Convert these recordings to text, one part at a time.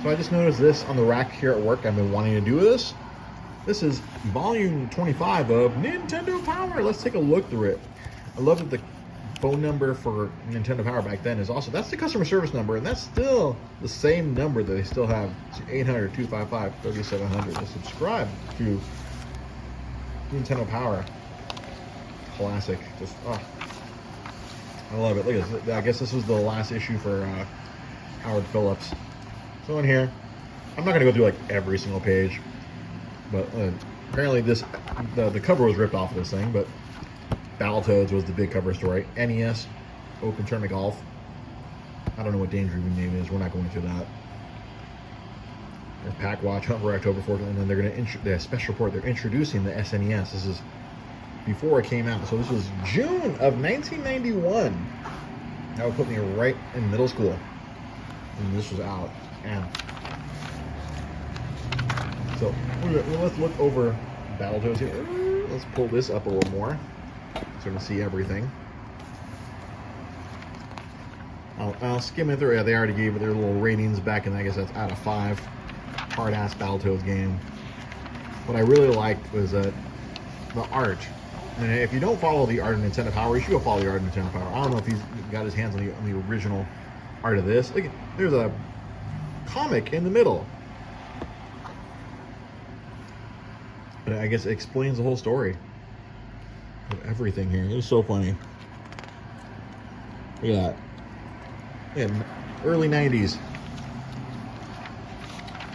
So I just noticed this on the rack here at work. I've been wanting to do this. This is volume 25 of Nintendo Power. Let's take a look through it. I love that the phone number for Nintendo Power back then is also, that's the customer service number, and that's still the same number that they still have. It's 800-255-3700 to subscribe to Nintendo Power. Classic. Just, oh, I love it. Look at this. I guess this was the last issue for Howard Phillips. So in here, I'm not going to go through like every single page, but apparently the cover was ripped off of this thing, but Battletoads was the big cover story. NES, Open Tournament Golf. I don't know what Daydream name is. We're not going through that. There's Pack Watch, Hunt for October 14th, and then they're going to the special report. They're introducing the SNES. This is before it came out. So this was June of 1991. That would put me right in middle school. And this was out. And so let's look over Battletoads here. Let's pull this up a little more so we can see everything. I'll skim it through. Yeah, they already gave it their little ratings back, and I guess that's out of 5. Hard-ass Battletoads game. What I really liked was the art. And if you don't follow the art of Nintendo Power, you should go follow the art of Nintendo Power. I don't know if he's got his hands on the original art of this. Look, there's a comic in the middle. But I guess it explains the whole story of everything here. It was so funny. Look at that. Yeah, early 90s.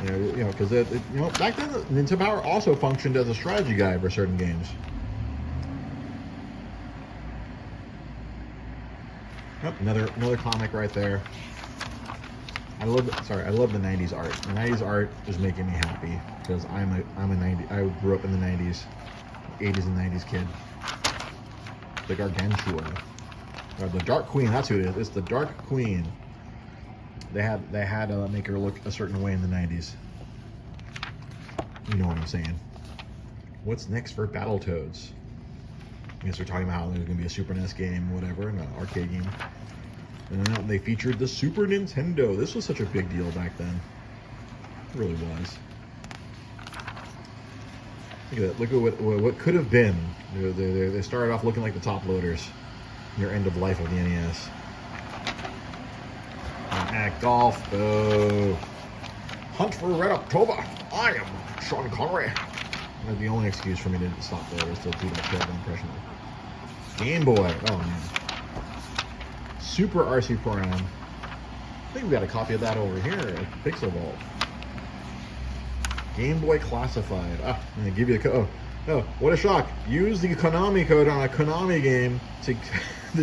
You know, because back then Nintendo Power also functioned as a strategy guide for certain games. Oh, another comic right there. I love the 90s art. The 90s art is making me happy because I'm a 90. I grew up in the 90s, 80s and 90s kid. The Gargantua, or the Dark Queen. That's who it is. It's the Dark Queen. They had to make her look a certain way in the 90s. You know what I'm saying. What's next for Battletoads? I guess they're talking about how there's going to be a Super NES game, whatever, an arcade game. And then they featured the Super Nintendo. This was such a big deal back then. It really was. Look at that. Look at what could have been. They started off looking like the top loaders. Near end of life of the NES. At golf. Oh. Hunt for Red October. I am Sean Connery. That's the only excuse for me to stop there is to do that terrible impression. Game Boy. Oh man. Super RC Program. I think we got a copy of that over here at Pixel Vault. Game Boy Classified. Ah, I'm gonna give you the code. Oh, what a shock. Use the Konami code on a Konami game to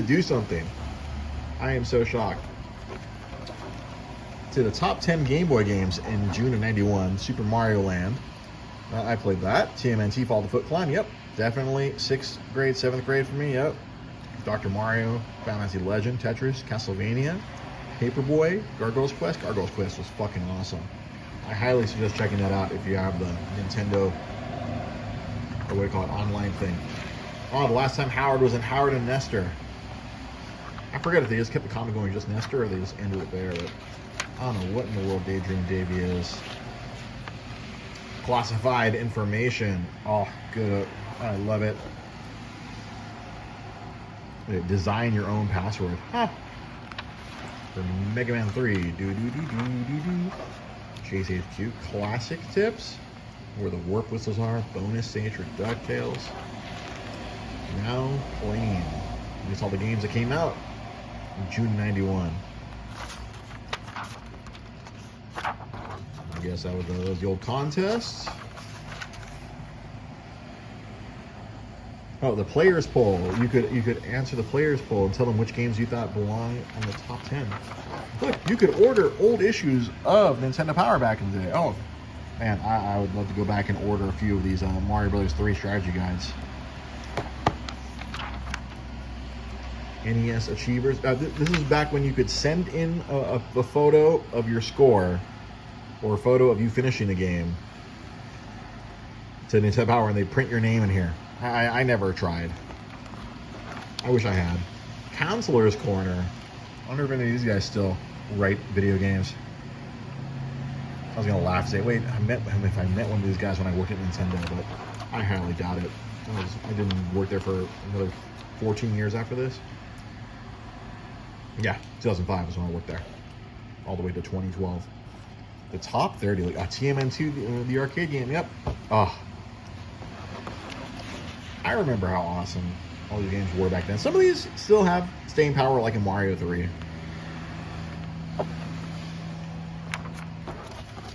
do something. I am so shocked. To the top 10 Game Boy games in June of 91, Super Mario Land. I played that. TMNT Fall the Foot Climb. Yep, definitely 6th grade, 7th grade for me. Yep. Dr. Mario, Final Fantasy Legend, Tetris, Castlevania, Paperboy, Gargoyle's Quest. Gargoyle's Quest was fucking awesome. I highly suggest checking that out if you have the Nintendo, or what do you call it, online thing. Oh, the last time Howard was in Howard and Nestor. I forget if they just kept the comic going just Nestor or they just ended it there. But I don't know what in the world Daydream Davy is. Classified information. Oh, good. I love it. Design your own password. Huh. For Mega Man 3. JCHQ. Classic tips. Where the warp whistles are. Bonus stage for DuckTales. Now playing. That's all the games that came out in June 91. I guess that was the old contests. Oh, the players poll. You could answer the players poll and tell them which games you thought belong on the top 10. Look, you could order old issues of Nintendo Power back in the day. Oh, man, I would love to go back and order a few of these Mario Brothers 3 strategy guides. NES Achievers. This is back when you could send in a photo of your score or a photo of you finishing the game to Nintendo Power, and they print your name in here. I never tried. I wish I had. Counselor's Corner. I wonder if any of these guys still write video games. I was gonna laugh and say, wait, I met him if I met one of these guys when I worked at Nintendo, but I highly doubt it. I didn't work there for another 14 years after this. Yeah, 2005 is when I worked there, all the way to 2012. The top 30, like TMN2, the arcade game. Yep. Oh, I remember how awesome all these games were back then. Some of these still have staying power, like in Mario 3.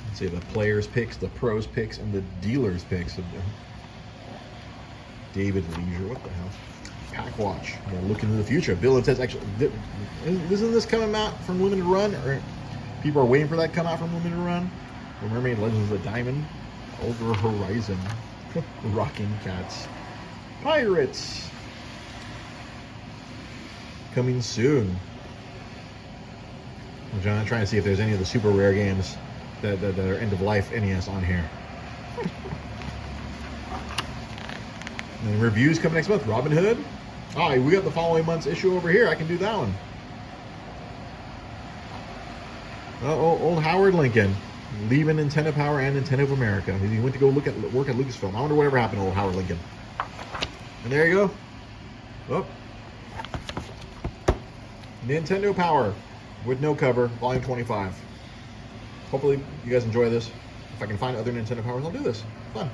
Let's see the players' picks, the pros' picks, and the dealers' picks. David Leisure, what the hell? Pack Watch. Yeah, look into the future. Battletoads actually. Isn't this coming out from Limited Run? Or people are waiting for that to come out from Limited Run? Mermaid Legends of the Diamond. Over Horizon. Rocking Cats. Pirates. Coming soon. I'm trying to see if there's any of the super rare games that are end of life NES on here. And reviews coming next month. Robin Hood. Oh, we got the following month's issue over here. I can do that one. Old Howard Lincoln, leaving Nintendo Power and Nintendo of America. He went to go work at Lucasfilm. I wonder whatever happened to old Howard Lincoln. And there you go. Oh. Nintendo Power with no cover, volume 25. Hopefully you guys enjoy this. If I can find other Nintendo Powers, I'll do this. Fun.